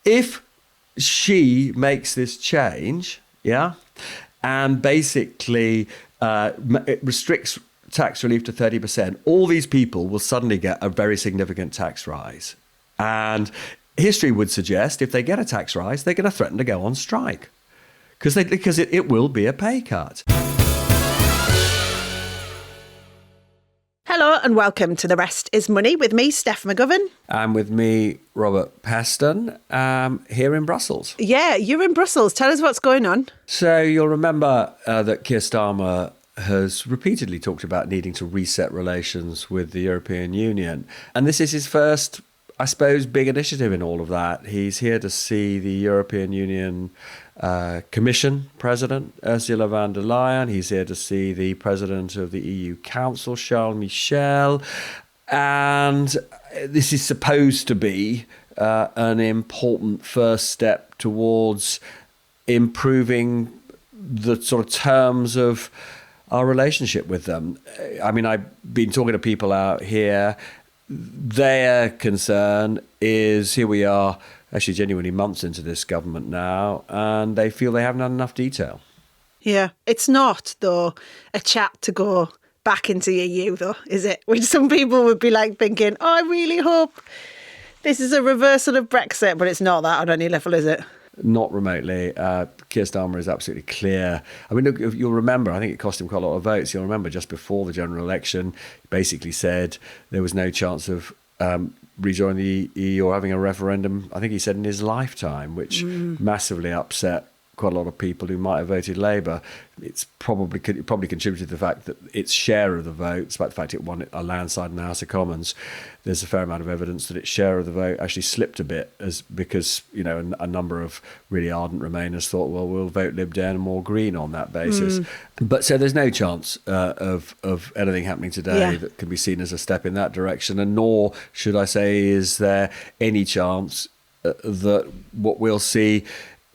If she makes this change, and basically it restricts tax relief to 30%, all these people will suddenly get a very significant tax rise. And history would suggest if they get a tax rise, they're going to threaten to go on strike because it will be a pay cut. Hello and welcome to The Rest is Money with me, Steph McGovern. And with me, Robert Peston, here in Brussels. Yeah, you're in Brussels. Tell us what's going on. So you'll remember that Keir Starmer has repeatedly talked about needing to reset relations with the European Union. And this is his first, I suppose, big initiative in all of that. He's here to see the European Union Commission President, Ursula von der Leyen. He's here to see the President of the EU Council, Charles Michel. And this is supposed to be an important first step towards improving the sort of terms of our relationship with them. I mean, I've been talking to people out here. Their concern is, here we are, actually genuinely months into this government now, and they feel they haven't had enough detail. Yeah, it's not, though, a chat to go back into the EU, though, is it? Which some people would be like thinking, I really hope this is a reversal of Brexit, but it's not that on any level, is it? Not remotely. Keir Starmer is absolutely clear. I mean, look, you'll remember, I think it cost him quite a lot of votes. You'll remember just before the general election, he basically said there was no chance of rejoining the EU or having a referendum, I think he said in his lifetime, which massively upset quite a lot of people who might have voted Labour. It probably contributed to the fact that its share of the vote, despite the fact it won a landslide in the House of Commons, there's a fair amount of evidence that its share of the vote actually slipped a bit because a number of really ardent Remainers thought, well, we'll vote Lib Dem or Green on that basis. But so there's no chance of anything happening today that can be seen as a step in that direction, and nor should I say is there any chance that what we'll see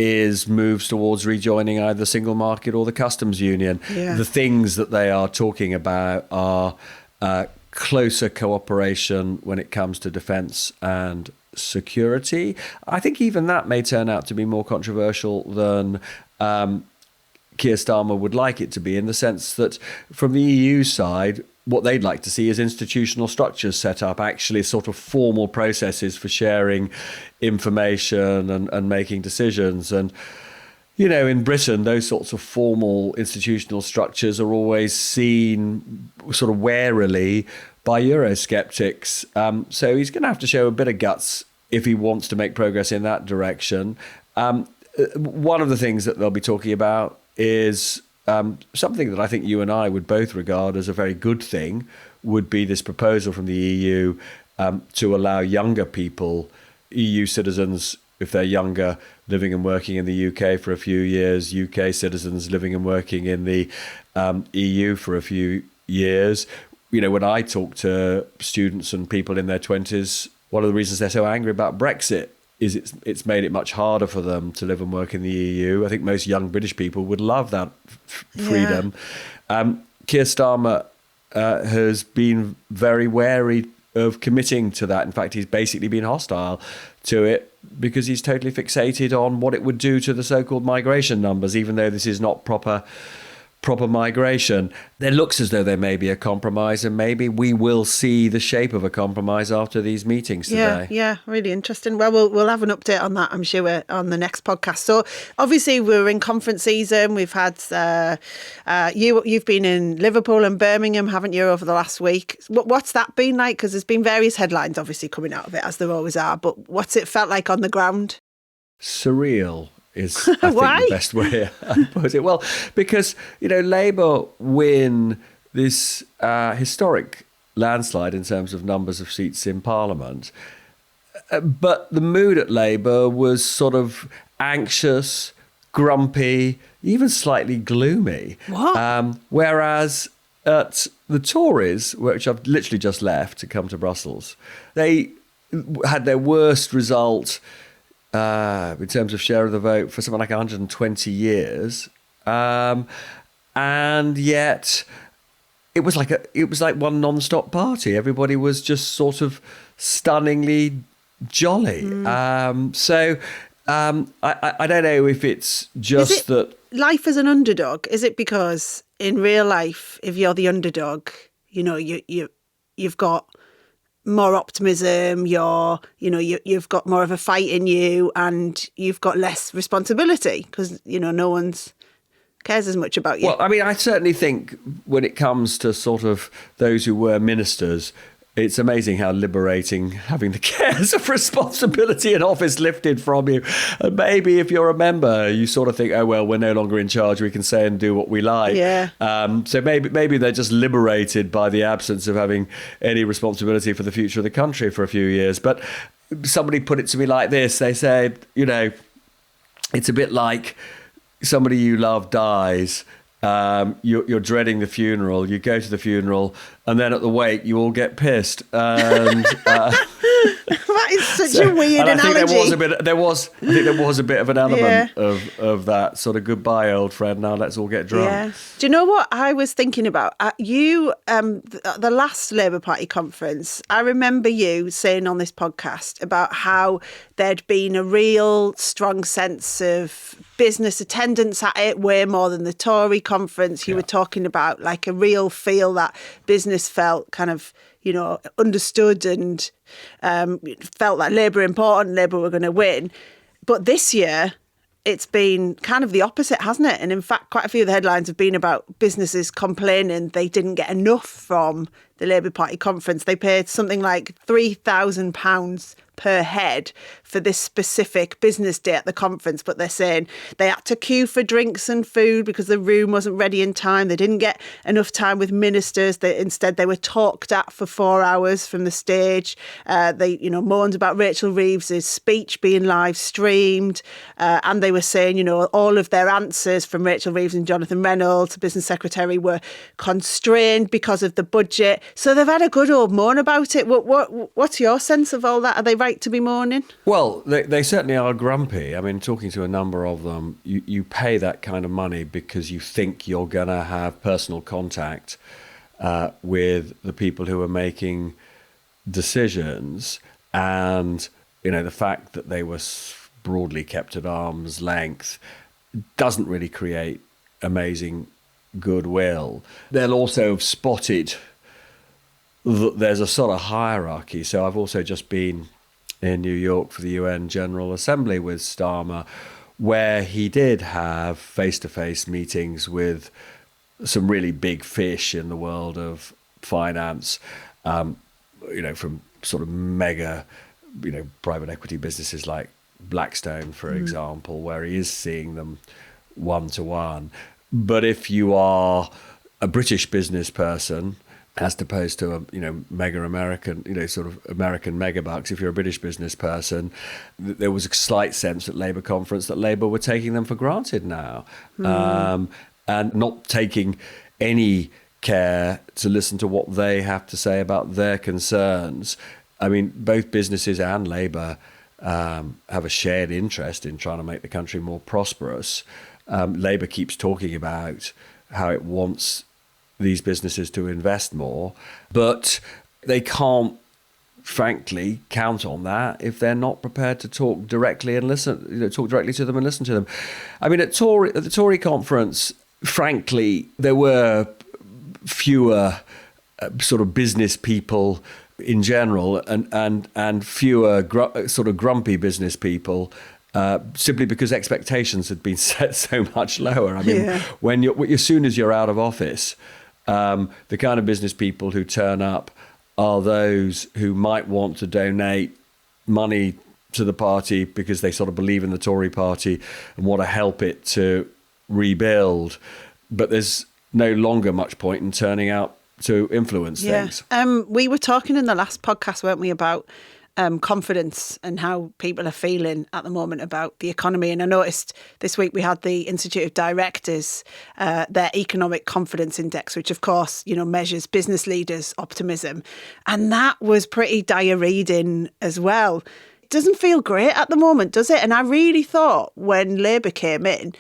is moves towards rejoining either the single market or the customs union. Yeah. The things that they are talking about are closer cooperation when it comes to defence and security. I think even that may turn out to be more controversial than Keir Starmer would like it to be, in the sense that from the EU side, what they'd like to see is institutional structures set up, actually sort of formal processes for sharing information and making decisions. And, in Britain, those sorts of formal institutional structures are always seen sort of warily by Eurosceptics. So he's going to have to show a bit of guts if he wants to make progress in that direction. One of the things that they'll be talking about is something that I think you and I would both regard as a very good thing, would be this proposal from the EU to allow younger people, EU citizens, if they're younger, living and working in the UK for a few years, UK citizens living and working in the EU for a few years. When I talk to students and people in their 20s, one of the reasons they're so angry about Brexit is it's made it much harder for them to live and work in the EU. I think most young British people would love that freedom. Keir Starmer has been very wary of committing to that. In fact, he's basically been hostile to it because he's totally fixated on what it would do to the so-called migration numbers, even though this is not proper migration. There looks as though there may be a compromise, and maybe we will see the shape of a compromise after these meetings today. Yeah, really interesting. Well, we'll have an update on that, I'm sure, on the next podcast. So obviously we're in conference season. We've had you've been in Liverpool and Birmingham, haven't you, over the last week? What's that been like? Because there's been various headlines obviously coming out of it, as there always are, but what's it felt like on the ground? Surreal is, I think, the best way I put it. Well, because, Labour win this historic landslide in terms of numbers of seats in Parliament. But the mood at Labour was sort of anxious, grumpy, even slightly gloomy. What? Whereas at the Tories, which I've literally just left to come to Brussels, they had their worst result in terms of share of the vote for something like 120 years, and yet it was like one non-stop party. Everybody was just sort of stunningly jolly. I don't know if it's just that life as an underdog? Is it because in real life, if you're the underdog, you've got more optimism, you've got more of a fight in you, and you've got less responsibility because no one's cares as much about you. Well, I mean, I certainly think when it comes to sort of those who were ministers, it's amazing how liberating having the cares of responsibility in office lifted from you. And maybe if you're a member, you sort of think, oh, well, we're no longer in charge. We can say and do what we like. Yeah. So maybe they're just liberated by the absence of having any responsibility for the future of the country for a few years. But somebody put it to me like this. They said, it's a bit like somebody you love dies. You're dreading the funeral. You go to the funeral, and then at the wake, you all get pissed. And that is such a weird analogy. I think there was a bit of an element of that sort of goodbye, old friend. Now let's all get drunk. Yeah. Do you know what I was thinking about? The last Labour Party conference, I remember you saying on this podcast about how there'd been a real strong sense of business attendance at it, way more than the Tory conference. You were talking about like a real feel that business felt kind of, understood and felt like Labour important, Labour were going to win. But this year, it's been kind of the opposite, hasn't it? And in fact, quite a few of the headlines have been about businesses complaining they didn't get enough from the Labour Party conference. They paid something like £3,000 per head for this specific business day at the conference, but they're saying they had to queue for drinks and food because the room wasn't ready in time. They didn't get enough time with ministers. Instead, they were talked at for 4 hours from the stage. They, moaned about Rachel Reeves' speech being live streamed, and they were saying, all of their answers from Rachel Reeves and Jonathan Reynolds, Business Secretary, were constrained because of the budget. So they've had a good old moan about it. What's your sense of all that? Are they right to be mourning? Well, they certainly are grumpy. I mean, talking to a number of them, you pay that kind of money because you think you're going to have personal contact with the people who are making decisions. And, the fact that they were broadly kept at arm's length doesn't really create amazing goodwill. They'll also have spotted that there's a sort of hierarchy. So I've also just been in New York for the UN General Assembly with Starmer, where he did have face-to-face meetings with some really big fish in the world of finance, from sort of mega, private equity businesses like Blackstone, for example, where he is seeing them one-to-one. But if you are a British business person, as opposed to a mega American, sort of American mega bucks. If you're a British business person, there was a slight sense at Labour conference that Labour were taking them for granted now, and not taking any care to listen to what they have to say about their concerns. I mean, both businesses and Labour have a shared interest in trying to make the country more prosperous. Labour keeps talking about how it wants these businesses to invest more, but they can't, frankly, count on that if they're not prepared to talk directly and talk directly to them and listen to them. I mean, at the Tory conference, frankly, there were fewer sort of business people in general, and fewer sort of grumpy business people. Simply because expectations had been set so much lower. I mean, as soon as you're out of office, the kind of business people who turn up are those who might want to donate money to the party because they sort of believe in the Tory party and want to help it to rebuild. But there's no longer much point in turning out to influence things. We were talking in the last podcast, weren't we, about confidence and how people are feeling at the moment about the economy. And I noticed this week we had the Institute of Directors, their economic confidence index, which of course, measures business leaders' optimism. And that was pretty dire reading as well. It doesn't feel great at the moment, does it? And I really thought when Labour came in,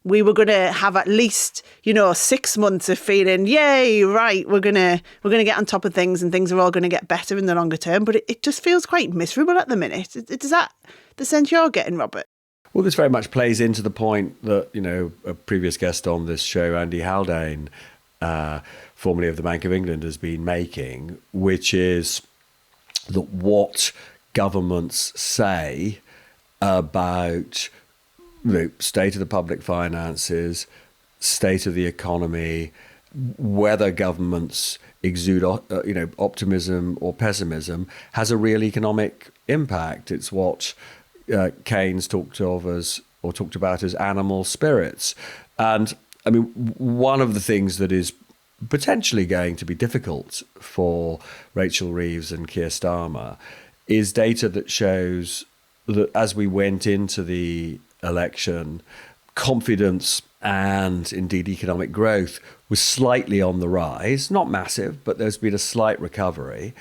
we were going to have at least, 6 months of feeling, yay, right, we're going to get on top of things and things are all going to get better in the longer term. But it just feels quite miserable at the minute. Is that the sense you're getting, Robert? Well, this very much plays into the point that, a previous guest on this show, Andy Haldane, formerly of the Bank of England, has been making, which is that what governments say about the state of the public finances, state of the economy, whether governments exude optimism or pessimism, has a real economic impact. It's what Keynes talked about as animal spirits. And I mean, one of the things that is potentially going to be difficult for Rachel Reeves and Keir Starmer is data that shows that as we went into the election, confidence and indeed economic growth was slightly on the rise, not massive, but there's been a slight recovery.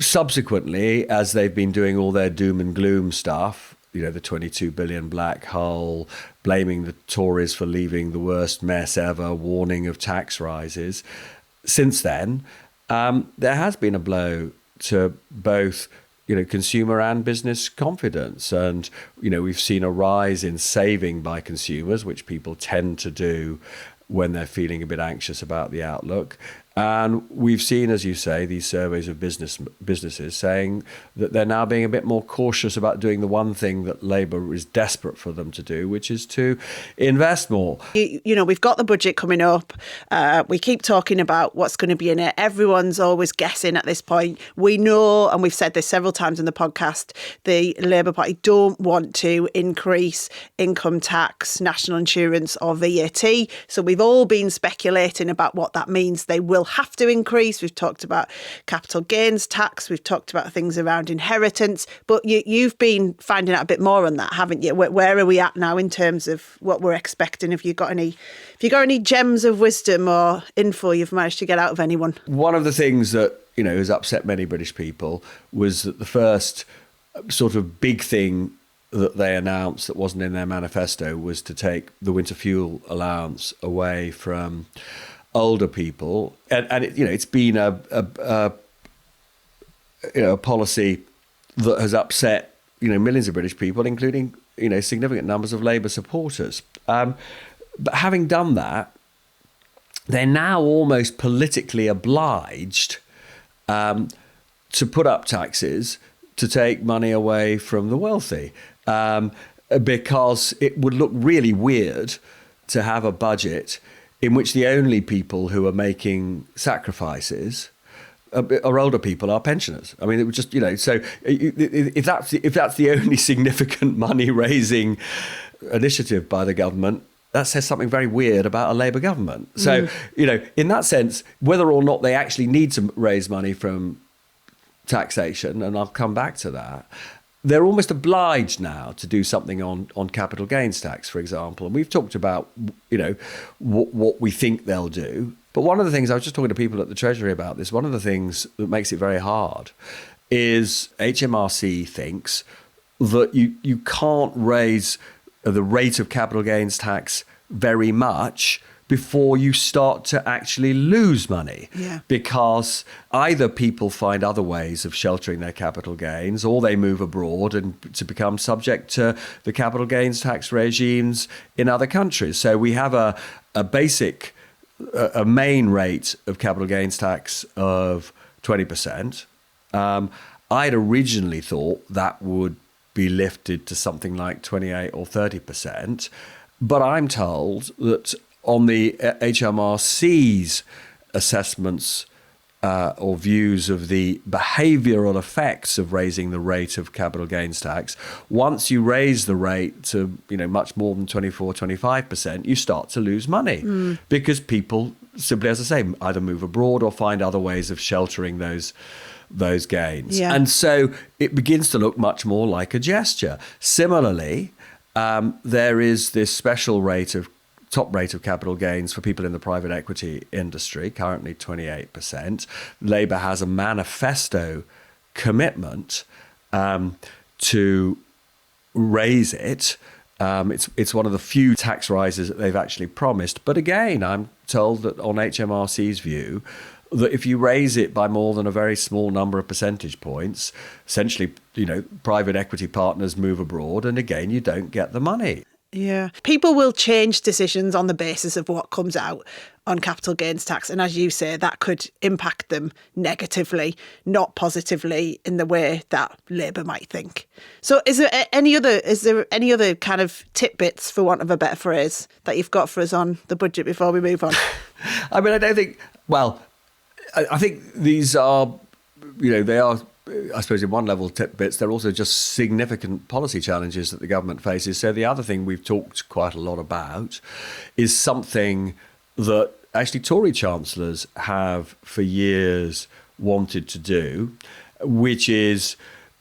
Subsequently, as they've been doing all their doom and gloom stuff, the 22 billion black hole, blaming the Tories for leaving the worst mess ever, warning of tax rises. Since then, there has been a blow to both consumer and business confidence. And, we've seen a rise in saving by consumers, which people tend to do when they're feeling a bit anxious about the outlook. And we've seen, as you say, these surveys of businesses saying that they're now being a bit more cautious about doing the one thing that Labour is desperate for them to do, which is to invest more. We've got the budget coming up. We keep talking about what's going to be in it. Everyone's always guessing at this point. We know, and we've said this several times in the podcast, the Labour Party don't want to increase income tax, national insurance or VAT. So we've all been speculating about what that means. They will have to increase. We've talked about capital gains tax. We've talked about things around inheritance. But you've been finding out a bit more on that, haven't you? Where are we at now in terms of what we're expecting? Have you got any gems of wisdom or info you've managed to get out of anyone? One of the things that has upset many British people was that the first sort of big thing that they announced that wasn't in their manifesto was to take the winter fuel allowance away from older people, and it's been a policy that has upset millions of British people, including significant numbers of Labour supporters. But having done that, they're now almost politically obliged to put up taxes to take money away from the wealthy, because it would look really weird to have a budget in which the only people who are making sacrifices are older people, are pensioners. I mean, it would just, so if that's the only significant money raising initiative by the government, that says something very weird about a Labour government. So, in that sense, whether or not they actually need to raise money from taxation, and I'll come back to that, they're almost obliged now to do something on capital gains tax, for example. And we've talked about, what we think they'll do. But one of the things, I was just talking to people at the Treasury about this, one of the things that makes it very hard is HMRC thinks that you can't raise the rate of capital gains tax very much before you start to actually lose money. Yeah. Because either people find other ways of sheltering their capital gains, or they move abroad and to become subject to the capital gains tax regimes in other countries. So we have a main rate of capital gains tax of 20%. I'd originally thought that would be lifted to something like 28 or 30%. But I'm told that on the HMRC's assessments or views of the behavioural effects of raising the rate of capital gains tax, once you raise the rate to much more than 24, 25%, you start to lose money because people simply, as I say, either move abroad or find other ways of sheltering those gains. Yeah. And so it begins to look much more like a gesture. Similarly, there is this special top rate of capital gains for people in the private equity industry, currently 28%. Labour has a manifesto commitment to raise it. It's one of the few tax rises that they've actually promised. But again, I'm told that on HMRC's view, that if you raise it by more than a very small number of percentage points, essentially, private equity partners move abroad, and again, you don't get the money. Yeah. People will change decisions on the basis of what comes out on capital gains tax. And as you say, that could impact them negatively, not positively in the way that Labour might think. So is there any other kind of tidbits, for want of a better phrase, that you've got for us on the budget before we move on? I mean, I don't think, well, I think these are, they are, I suppose, in one level tidbits. They're also just significant policy challenges that the government faces. So the other thing we've talked quite a lot about is something that actually Tory chancellors have for years wanted to do, which is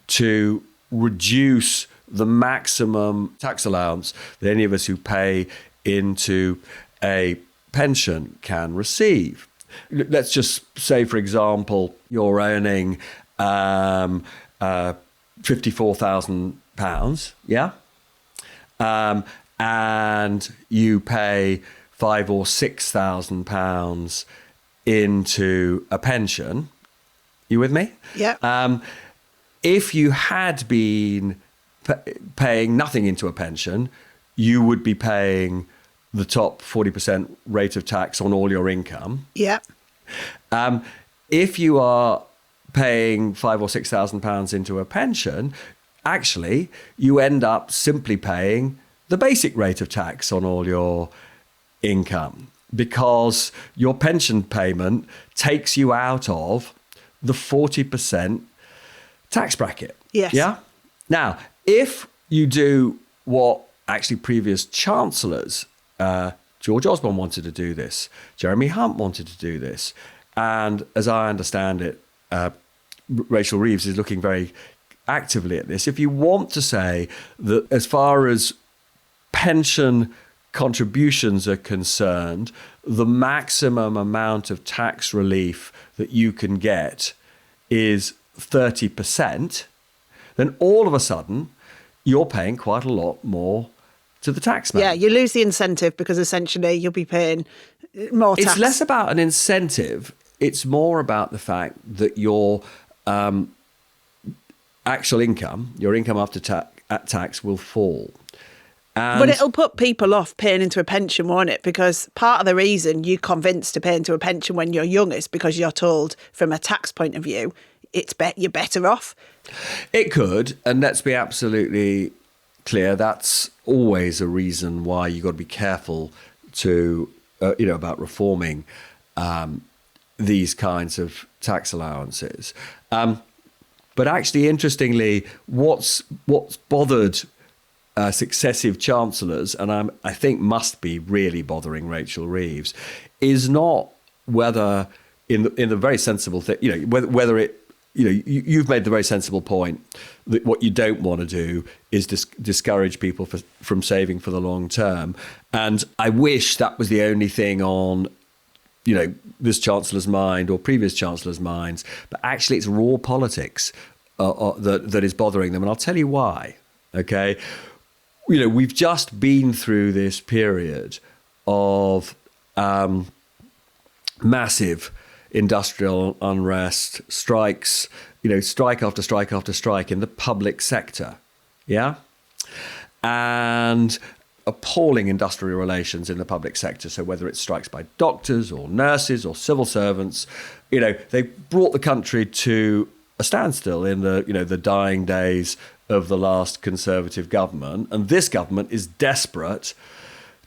to reduce the maximum tax allowance that any of us who pay into a pension can receive. Let's just say, for example, you're earning £54,000, yeah? And you pay £5,000 or £6,000 into a pension. You with me? Yeah. If you had been paying nothing into a pension, you would be paying the top 40% rate of tax on all your income. Yeah. If you are paying £5,000 or £6,000 into a pension, actually, you end up simply paying the basic rate of tax on all your income, because your pension payment takes you out of the 40% tax bracket. Yes. Yeah. Now, if you do what actually previous chancellors, George Osborne wanted to do this, Jeremy Hunt wanted to do this, and as I understand it, Rachel Reeves is looking very actively at this. If you want to say that as far as pension contributions are concerned, the maximum amount of tax relief that you can get is 30%, then all of a sudden you're paying quite a lot more to the taxman. Yeah, you lose the incentive because essentially you'll be paying more tax. It's less about an incentive. It's more about the fact that your actual income, your income after tax, will fall. But it'll put people off paying into a pension, won't it? Because part of the reason you're convinced to pay into a pension when you're young is because you're told, from a tax point of view, you're better off. It could, and let's be absolutely clear, that's always a reason why you've got to be careful to, about reforming these kinds of tax allowances. But actually, interestingly, what's bothered successive chancellors, and I think must be really bothering Rachel Reeves, is not whether in the very sensible thing, whether it, you've made the very sensible point that what you don't want to do is discourage people from saving for the long term. And I wish that was the only thing on, this chancellor's mind or previous chancellors' minds. But actually, it's raw politics that is bothering them. And I'll tell you why. Okay. We've just been through this period of massive industrial unrest, strikes, strike after strike after strike in the public sector. Yeah. And appalling industrial relations in the public sector. So whether it's strikes by doctors or nurses or civil servants, they brought the country to a standstill in the dying days of the last Conservative government. And this government is desperate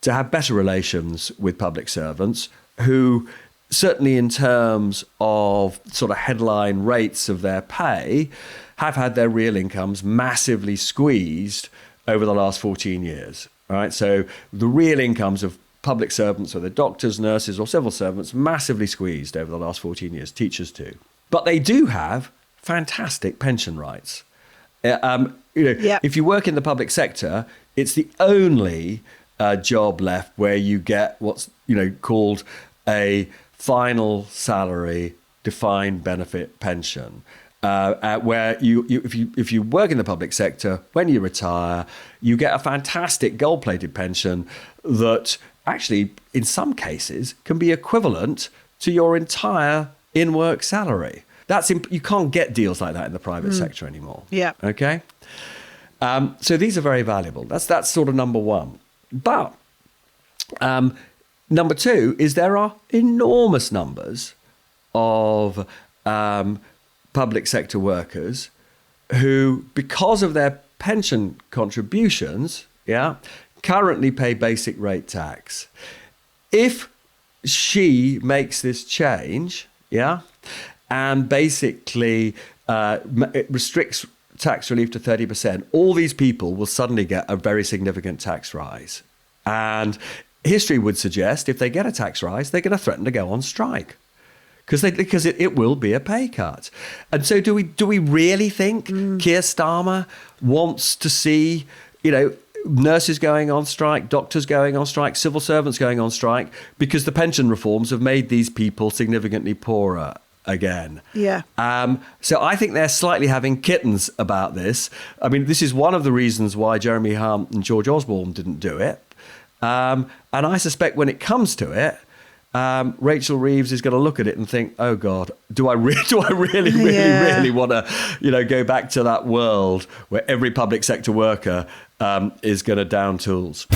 to have better relations with public servants who, certainly in terms of sort of headline rates of their pay, have had their real incomes massively squeezed over the last 14 years. All right, so the real incomes of public servants, whether doctors, nurses or civil servants, massively squeezed over the last 14 years, teachers too. But they do have fantastic pension rights. If you work in the public sector, it's the only job left where you get what's called a final salary defined benefit pension. where if you work in the public sector, when you retire, you get a fantastic gold-plated pension that actually, in some cases, can be equivalent to your entire in-work salary. You can't get deals like that in the private sector anymore. Yeah. Okay. So these are very valuable. That's sort of number one. But number two is there are enormous numbers of public sector workers who, because of their pension contributions, currently pay basic rate tax. If she makes this change, and basically it restricts tax relief to 30%, all these people will suddenly get a very significant tax rise. And history would suggest if they get a tax rise, they're going to threaten to go on strike because it will be a pay cut. And so do we really think Keir Starmer wants to see, nurses going on strike, doctors going on strike, civil servants going on strike because the pension reforms have made these people significantly poorer again? Yeah. So I think they're slightly having kittens about this. I mean, this is one of the reasons why Jeremy Hunt and George Osborne didn't do it. And I suspect when it comes to it, Rachel Reeves is going to look at it and think, "Oh God, do I really want to, go back to that world where every public sector worker is going to down tools?"